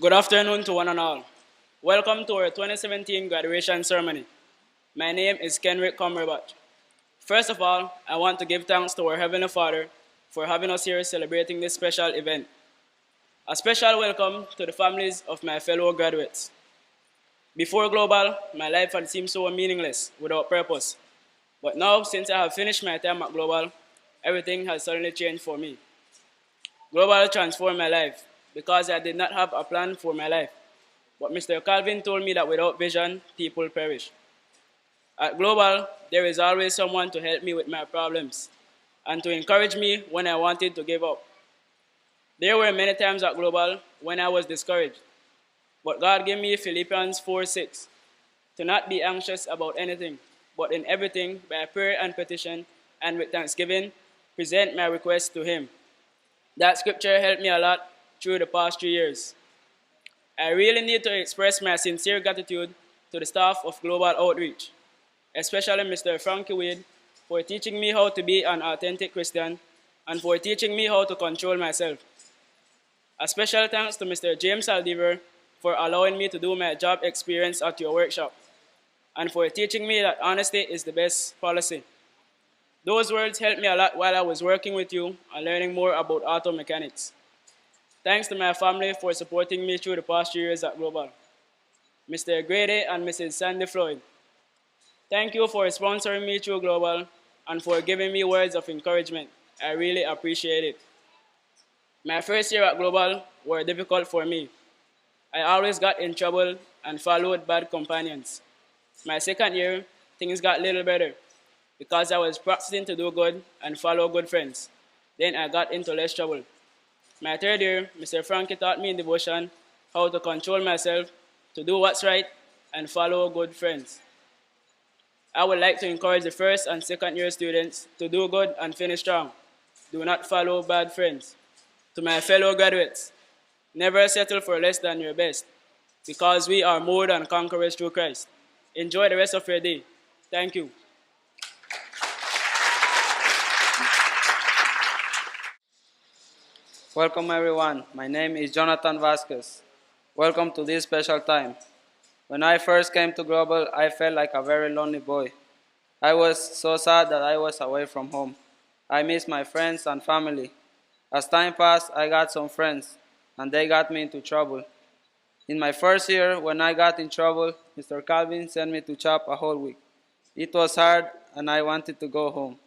Good afternoon to one and all. Welcome to our 2017 graduation ceremony. My name is Kenrick Cumberbatch. First of all, I want to give thanks to our Heavenly Father for having us here celebrating this special event. A special welcome to the families of my fellow graduates. Before Global, my life had seemed so meaningless, without purpose. But now, since I have finished my time at Global, everything has suddenly changed for me. Global transformed my life because I did not have a plan for my life. But Mr. Calvin told me that without vision, people perish. At Global, there is always someone to help me with my problems and to encourage me when I wanted to give up. There were many times at Global when I was discouraged, but God gave me Philippians 4:6 to not be anxious about anything, but in everything, by prayer and petition, and with thanksgiving, present my requests to Him. That scripture helped me a lot through the past 3 years. I really need to express my sincere gratitude to the staff of Global Outreach, especially Mr. Frankie Wade, for teaching me how to be an authentic Christian and for teaching me how to control myself. A special thanks to Mr. James Aldiver for allowing me to do my job experience at your workshop and for teaching me that honesty is the best policy. Those words helped me a lot while I was working with you and learning more about auto mechanics. Thanks to my family for supporting me through the past 3 years at Global. Mr. Grady and Mrs. Sandy Floyd, thank you for sponsoring me through Global and for giving me words of encouragement. I really appreciate it. My first year at Global were difficult for me. I always got in trouble and followed bad companions. My second year, things got a little better because I was practicing to do good and follow good friends. Then I got into less trouble. My third year, Mr. Frankie taught me in devotion how to control myself, to do what's right, and follow good friends. I would like to encourage the first and second year students to do good and finish strong. Do not follow bad friends. To my fellow graduates, never settle for less than your best, because we are more than conquerors through Christ. Enjoy the rest of your day. Thank you. Welcome everyone. My name is Jonathan Vasquez. Welcome to this special time. When I first came to Global, I felt like a very lonely boy. I was so sad that I was away from home. I missed my friends and family. As time passed, I got some friends, and they got me into trouble. In my first year, when I got in trouble, Mr. Calvin sent me to chop a whole week. It was hard, and I wanted to go home.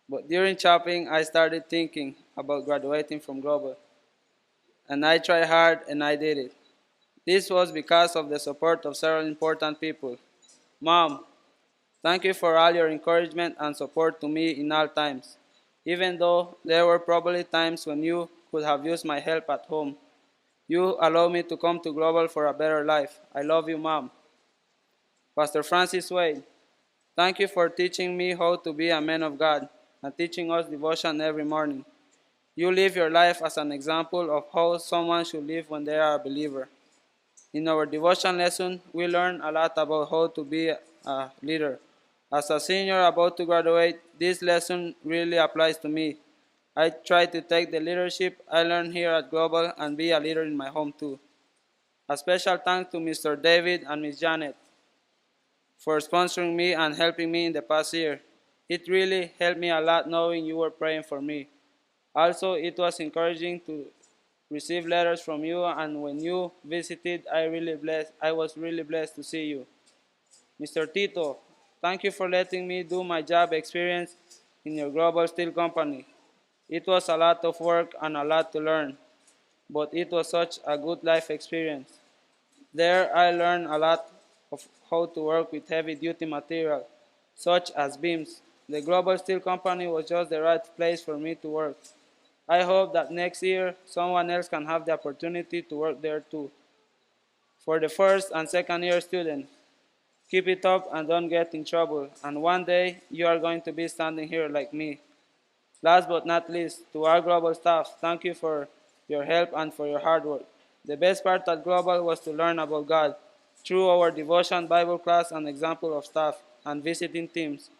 But during chopping, I started thinking about graduating from Global. And I tried hard, and I did it. This was because of the support of several important people. Mom, thank you for all your encouragement and support to me in all times. Even though there were probably times when you could have used my help at home, you allowed me to come to Global for a better life. I love you, Mom. Pastor Francis Wade, thank you for teaching me how to be a man of God and teaching us devotion every morning. You live your life as an example of how someone should live when they are a believer. In our devotion lesson, we learn a lot about how to be a leader. As a senior about to graduate, this lesson really applies to me. I try to take the leadership I learned here at Global and be a leader in my home too. A special thanks to Mr. David and Ms. Janet for sponsoring me and helping me in the past year. It really helped me a lot knowing you were praying for me. Also, it was encouraging to receive letters from you, and when you visited, I was really blessed to see you. Mr. Tito, thank you for letting me do my job experience in your global steel company. It was a lot of work and a lot to learn, but it was such a good life experience. There I learned a lot of how to work with heavy-duty material, such as beams. The global steel company was just the right place for me to work. I hope that next year someone else can have the opportunity to work there too. For the first and second year students, keep it up and don't get in trouble, and one day you are going to be standing here like me. Last but not least, to our global staff, thank you for your help and for your hard work. The best part at Global was to learn about God through our devotion, Bible class, and example of staff and visiting teams.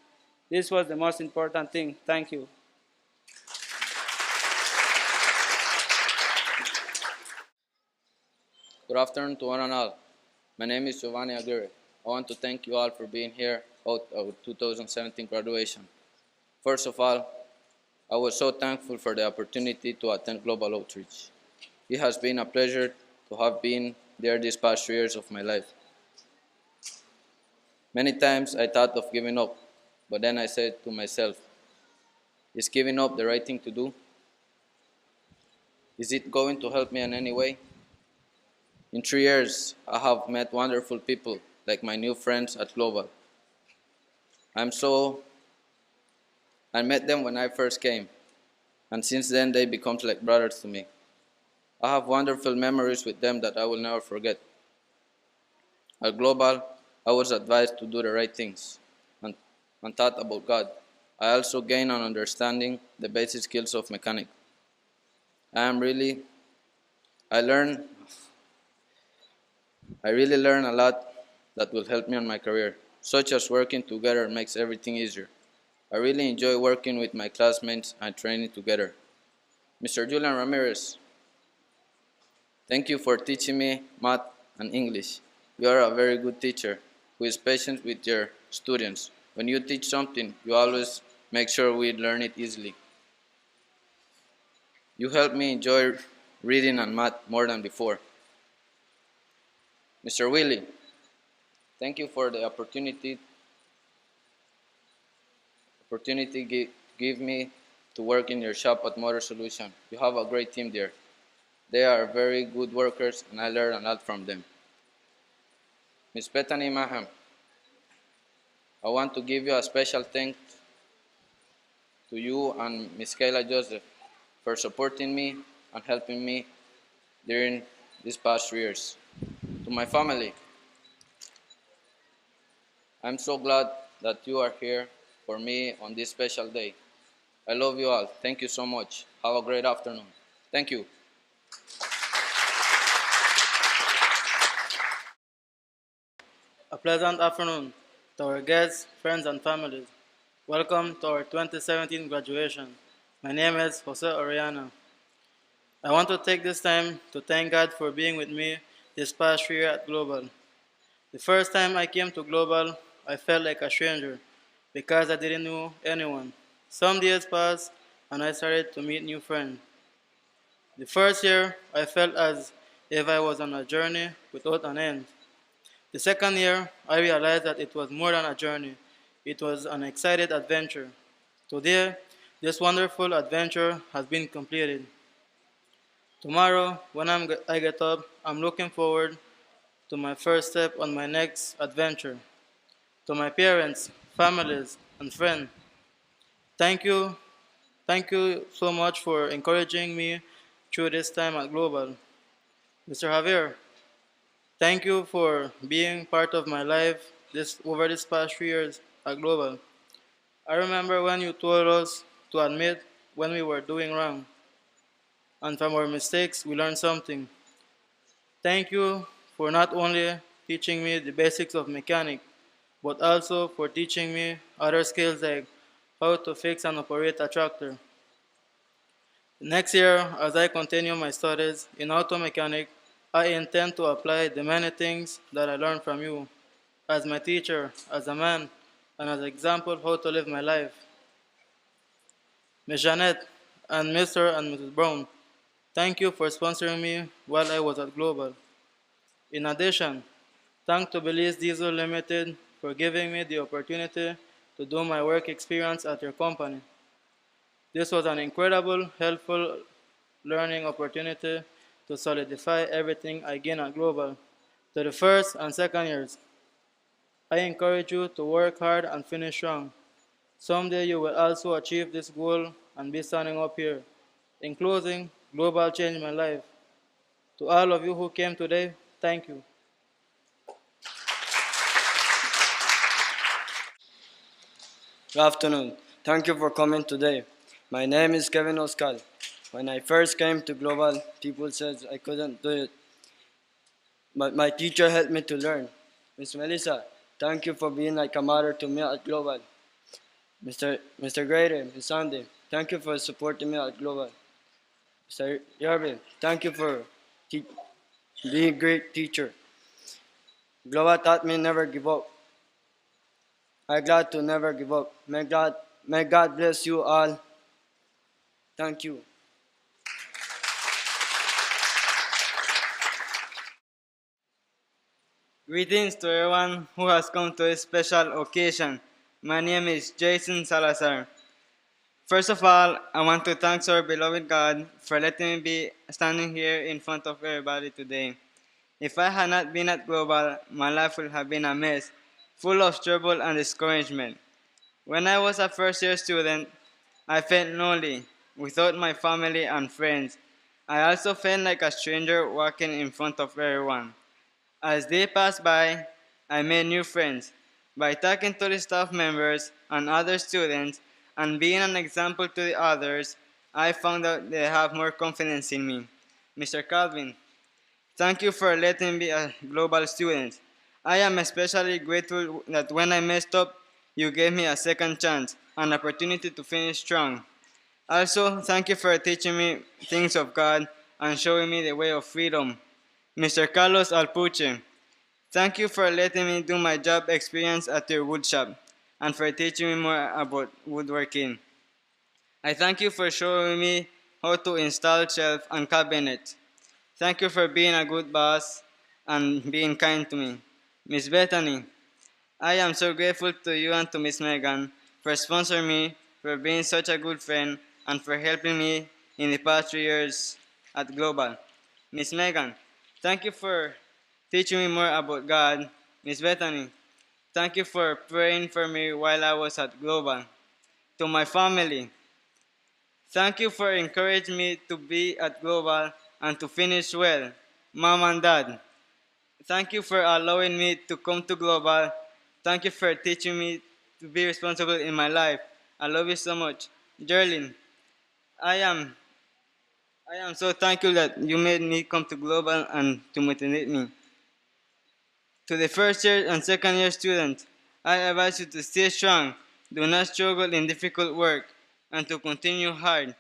This was the most important thing. Thank you. Good afternoon to one and all. My name is Giovanni Aguirre. I want to thank you all for being here at our 2017 graduation. First of all, I was so thankful for the opportunity to attend Global Outreach. It has been a pleasure to have been there these past 3 years of my life. Many times I thought of giving up, but then I said to myself, is giving up the right thing to do? Is it going to help me in any way? In 3 years, I have met wonderful people like my new friends at Global. I'm so I met them when I first came, and since then they become like brothers to me. I have wonderful memories with them that I will never forget. At Global, I was advised to do the right things and taught about God. I also gained an understanding the basic skills of mechanic. I am really I learn I really learn a lot that will help me on my career, such as working together makes everything easier. I really enjoy working with my classmates and training together. Mr. Julian Ramirez, thank you for teaching me math and English. You are a very good teacher who is patient with your students. When you teach something, you always make sure we learn it easily. You help me enjoy reading and math more than before. Mr. Willie, thank you for the opportunity give me to work in your shop at Motor Solution. You have a great team there. They are very good workers and I learn a lot from them. Miss Bethany Maham, I want to give you a special thanks to you and Miss Kayla Joseph for supporting me and helping me during these past 3 years. To my family, I'm so glad that you are here for me on this special day. I love you all. Thank you so much. Have a great afternoon. Thank you. A pleasant afternoon to our guests, friends, and families. Welcome to our 2017 graduation. My name is Jose Oriana. I want to take this time to thank God for being with me this past year at Global. The first time I came to Global, I felt like a stranger because I didn't know anyone. Some days passed and I started to meet new friends. The first year, I felt as if I was on a journey without an end. The second year, I realized that it was more than a journey. It was an exciting adventure. Today, this wonderful adventure has been completed. Tomorrow, when I get up, I'm looking forward to my first step on my next adventure. To my parents, families, and friends, thank you. Thank you so much for encouraging me through this time at Global. Mr. Javier, thank you for being part of my life over this past 3 years at Global. I remember when you told us to admit when we were doing wrong, and from our mistakes we learned something. Thank you for not only teaching me the basics of mechanic, but also for teaching me other skills like how to fix and operate a tractor. Next year, as I continue my studies in auto mechanic, I intend to apply the many things that I learned from you as my teacher, as a man, and as an example how to live my life. Ms. Jeanette and Mr. and Mrs. Brown, thank you for sponsoring me while I was at Global. In addition, thanks to Belize Diesel Limited for giving me the opportunity to do my work experience at your company. This was an incredible, helpful learning opportunity to solidify everything I gained at Global. To the first and second years, I encourage you to work hard and finish strong. Someday you will also achieve this goal and be standing up here. In closing, Global changed my life. To all of you who came today, thank you. Good afternoon. Thank you for coming today. My name is Kevin Oscar. When I first came to Global, people said I couldn't do it, but my teacher helped me to learn. Miss Melissa, thank you for being like a mother to me at Global. Mr. Grady, Miss Sandy, thank you for supporting me at Global. Mr. Yarvin, thank you for be a great teacher. Global taught me never give up. I'm glad to never give up. May God bless you all. Thank you. Greetings to everyone who has come to this special occasion. My name is Jason Salazar. First of all, I want to thank our beloved God for letting me be standing here in front of everybody today. If I had not been at Global, my life would have been a mess, full of trouble and discouragement. When I was a first year student, I felt lonely, without my family and friends. I also felt like a stranger walking in front of everyone. As they passed by, I made new friends. By talking to the staff members and other students and being an example to the others, I found out they have more confidence in me. Mr. Calvin, thank you for letting me be a global student. I am especially grateful that when I messed up, you gave me a second chance, an opportunity to finish strong. Also, thank you for teaching me things of God and showing me the way of freedom. Mr. Carlos Alpuche, thank you for letting me do my job experience at your woodshop and for teaching me more about woodworking. I thank you for showing me how to install shelf and cabinet. Thank you for being a good boss and being kind to me. Miss Bethany, I am so grateful to you and to Miss Megan for sponsoring me, for being such a good friend, and for helping me in the past 3 years at Global. Miss Megan, thank you for teaching me more about God. Miss Bethany, thank you for praying for me while I was at Global. To my family, thank you for encouraging me to be at Global and to finish well. Mom and Dad, thank you for allowing me to come to Global. Thank you for teaching me to be responsible in my life. I love you so much. Jerlyn, I am I am so thankful that you made me come to Global and to motivate me. To the first year and second year students, I advise you to stay strong, do not struggle in difficult work, and to continue hard,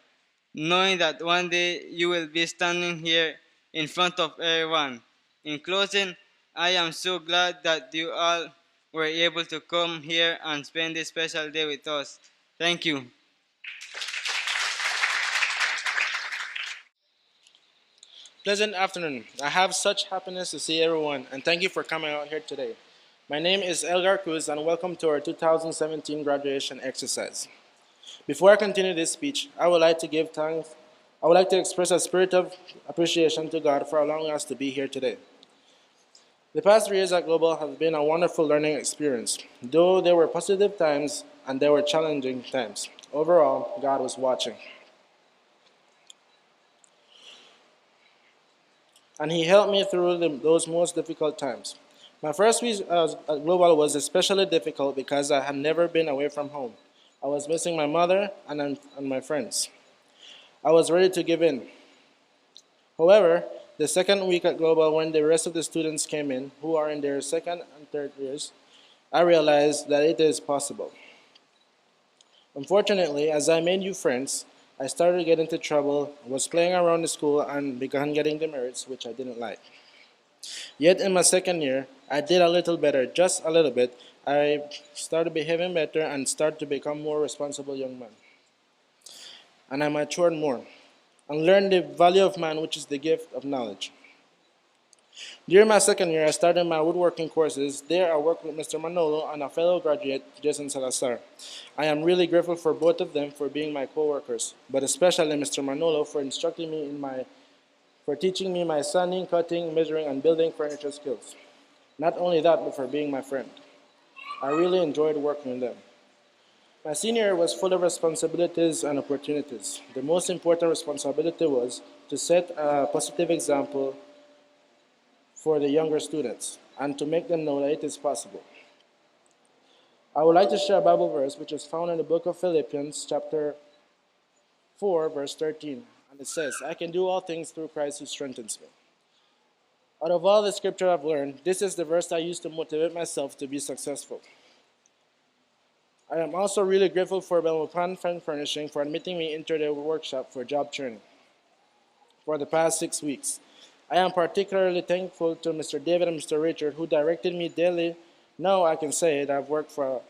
knowing that one day you will be standing here in front of everyone. In closing, I am so glad that you all were able to come here and spend this special day with us. Thank you. Pleasant afternoon. I have such happiness to see everyone, and thank you for coming out here today. My name is Elgar Cruz, and welcome to our 2017 graduation exercise. Before I continue this speech, I would like to give thanks. I would like to express a spirit of appreciation to God for allowing us to be here today. The past 3 years at Global have been a wonderful learning experience. Though there were positive times and there were challenging times, overall, God was watching. And He helped me through those most difficult times. My first week at Global was especially difficult because I had never been away from home. I was missing my mother and my friends. I was ready to give in. However, the second week at Global, when the rest of the students came in, who are in their second and third years, I realized that it is possible. Unfortunately, as I made new friends, I started to get into trouble, was playing around the school, and began getting demerits, which I didn't like. Yet in my second year, I did a little better, just a little bit. I started behaving better and started to become more responsible young man. And I matured more and learned the value of man, which is the gift of knowledge. During my second year, I started my woodworking courses. There, I worked with Mr. Manolo and a fellow graduate, Jason Salazar. I am really grateful for both of them for being my co-workers, but especially Mr. Manolo for instructing me for teaching me my sanding, cutting, measuring, and building furniture skills. Not only that, but for being my friend. I really enjoyed working with them. My senior year was full of responsibilities and opportunities. The most important responsibility was to set a positive example for the younger students and to make them know that it is possible. I would like to share a Bible verse which is found in the book of Philippians, chapter 4, verse 13. And it says, I can do all things through Christ who strengthens me. Out of all the scripture I've learned, this is the verse I use to motivate myself to be successful. I am also really grateful for Belmopan Furnishing for admitting me into their workshop for job training for the past 6 weeks. I am particularly thankful to Mr. David and Mr. Richard, who directed me daily. Now I can say that I've worked for a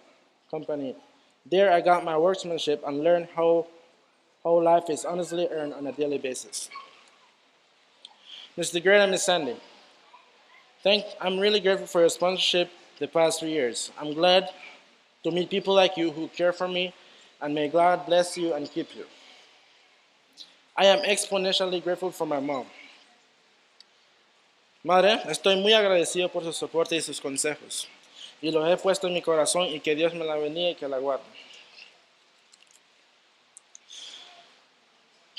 company. There I got my workmanship and learned how life is honestly earned on a daily basis. Mr. Great and Miss Sandy, I'm really grateful for your sponsorship the past 3 years. I'm glad to meet people like you who care for me, and may God bless you and keep you. I am exponentially grateful for my mom. Madre, estoy muy agradecido por su soporte y sus consejos, y los he puesto en mi corazón, y que Dios me la bendiga y que la guarde.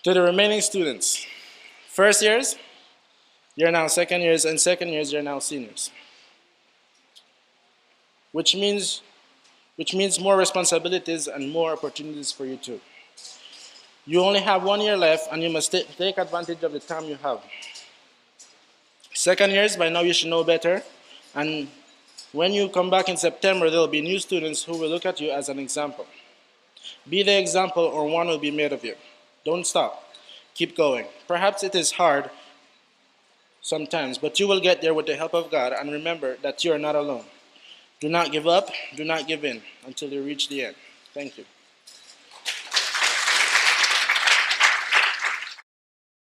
To the remaining students, first years, you're now second years, and second years, you're now seniors. Which means more responsibilities and more opportunities for you too. You only have 1 year left, and you must take advantage of the time you have. Second years, by now you should know better, and when you come back in September, there will be new students who will look at you as an example. Be the example, or one will be made of you. Don't stop. Keep going. Perhaps it is hard sometimes, but you will get there with the help of God, and remember that you are not alone. Do not give up, do not give in until you reach the end. Thank you.